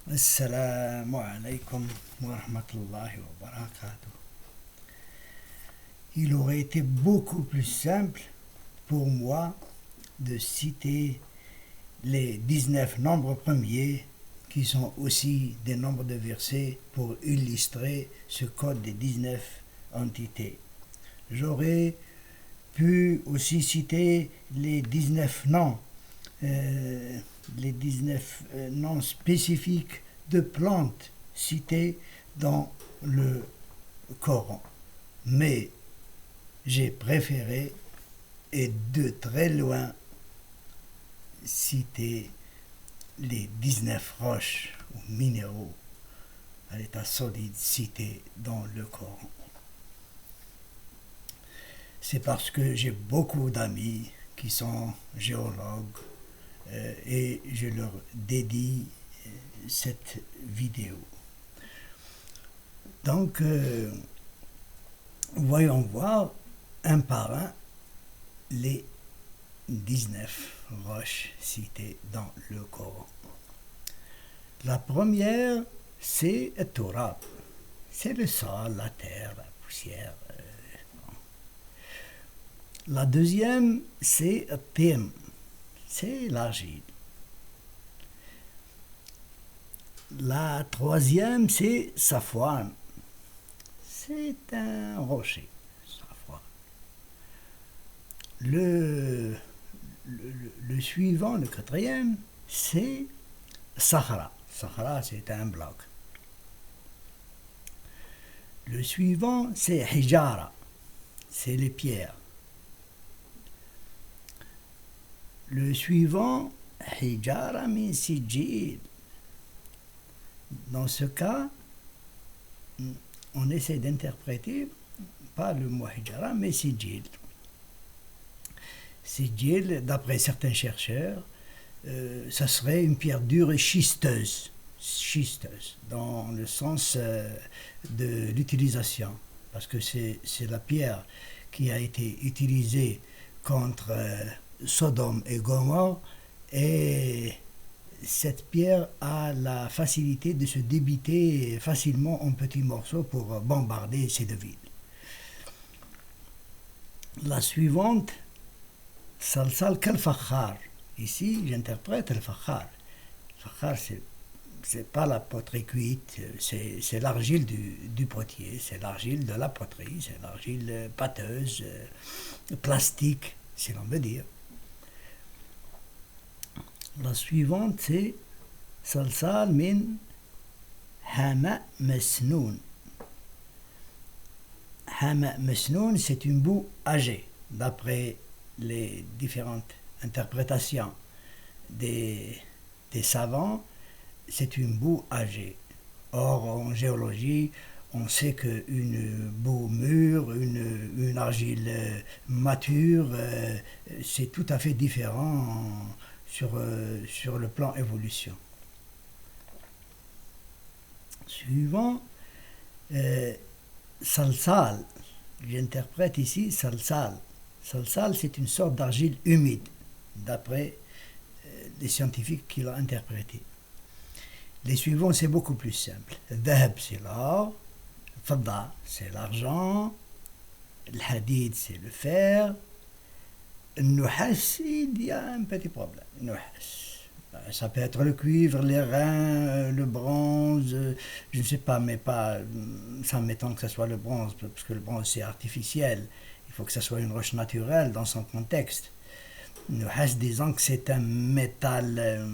Assalamu alaikum wa rahmatullahi wa barakatuh. Il aurait été beaucoup plus simple pour moi de citer les 19 nombres premiers qui sont aussi des nombres de versets pour illustrer ce code des 19 entités. J'aurais pu aussi citer les 19 noms, les 19 noms spécifiques de plantes cités dans le Coran. Mais j'ai préféré, et de très loin, citer les 19 roches ou minéraux à l'état solide cités dans le Coran. C'est parce que j'ai beaucoup d'amis qui sont géologues et je leur dédie cette vidéo. Donc, voyons voir un par un les 19 roches citées dans le Coran. La première, c'est le Torah. C'est le sol, la terre, la poussière. La deuxième, c'est le Tim. C'est l'argile. La troisième, c'est Safwan. C'est un rocher. Safwan. Le suivant, le quatrième, c'est Sahara. Sahara, c'est un bloc. Le suivant, c'est Hijara. C'est les pierres. Le suivant, Hijara min Sijil. Dans ce cas, on essaie d'interpréter pas le mot Hijara, mais Sijil. Sijil, d'après certains chercheurs, ça serait une pierre dure et schisteuse, dans le sens de l'utilisation, parce que c'est la pierre qui a été utilisée contre Sodome et Gomorrhe, et cette pierre a la facilité de se débiter facilement en petits morceaux pour bombarder ces deux villes. La suivante, Salsal Kal-Fakhar. Ici, j'interprète le Fakhar. Le Fakhar, c'est pas la poterie cuite, c'est l'argile du potier, c'est l'argile de la poterie, c'est l'argile pâteuse, plastique, si l'on veut dire. La suivante, c'est Salsal min Hama Mesnoun. Hama Mesnoun, c'est une boue âgée, d'après les différentes interprétations des savants, c'est une boue âgée. Or, en géologie, on sait qu'une boue mûre, une argile mature, c'est tout à fait différent sur le plan évolution. Suivant, Salsal. J'interprète ici Salsal. Salsal, c'est une sorte d'argile humide, d'après les scientifiques qui l'ont interprété. Les suivants, c'est beaucoup plus simple. Dhab, c'est l'or. Fadda, c'est l'argent. Le hadid, c'est le fer. Nuhas, il y a un petit problème. Nuhas. Ça peut être le cuivre, les reins, le bronze, je ne sais pas, mais pas, ça m'étonne que ce soit le bronze, parce que le bronze c'est artificiel. Il faut que ce soit une roche naturelle dans son contexte. Nuhas, disons que c'est un métal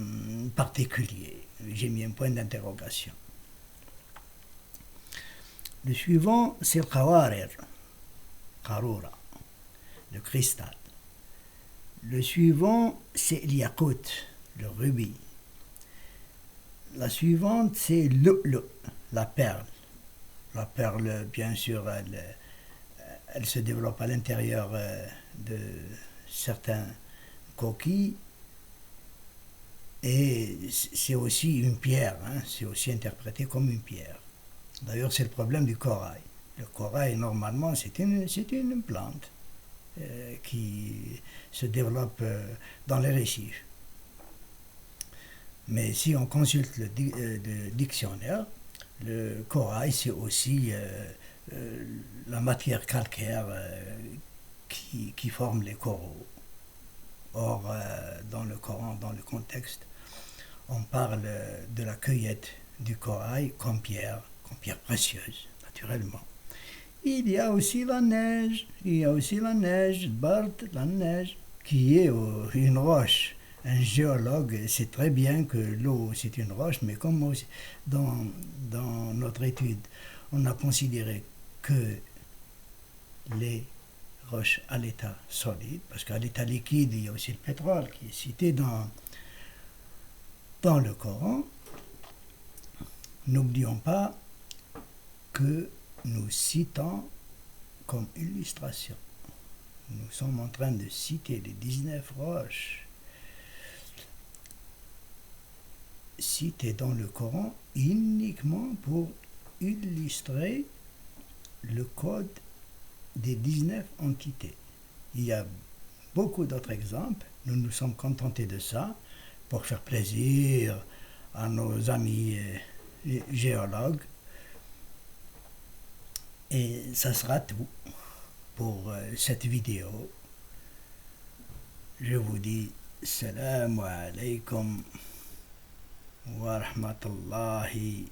particulier. J'ai mis un point d'interrogation. Le suivant, c'est le qawarir, qarura, le cristal. Le suivant, c'est l'yaqut, le rubis. La suivante, c'est le, la perle. La perle, bien sûr, elle se développe à l'intérieur de certains coquilles. Et c'est aussi une pierre, hein, c'est aussi interprété comme une pierre. D'ailleurs, c'est le problème du corail. Le corail, normalement, c'est une plante qui se développe dans les récifs. Mais si on consulte le dictionnaire, le corail, c'est aussi la matière calcaire qui forme les coraux. Or, dans le Coran, dans le contexte, on parle de la cueillette du corail comme pierre précieuse, naturellement. Il y a aussi la neige, Bart, la neige, qui est une roche. Un géologue sait très bien que l'eau c'est une roche, mais comme aussi dans notre étude, on a considéré que les roches à l'état solide, parce qu'à l'état liquide, il y a aussi le pétrole qui est cité dans le Coran. N'oublions pas que nous citons comme illustration. Nous sommes en train de citer les 19 roches citées dans le Coran uniquement pour illustrer le code des 19 entités. Il y a beaucoup d'autres exemples. Nous nous sommes contentés de ça pour faire plaisir à nos amis géologues. Et ça sera tout pour cette vidéo. Je vous dis salam alaikum wa rahmatullahi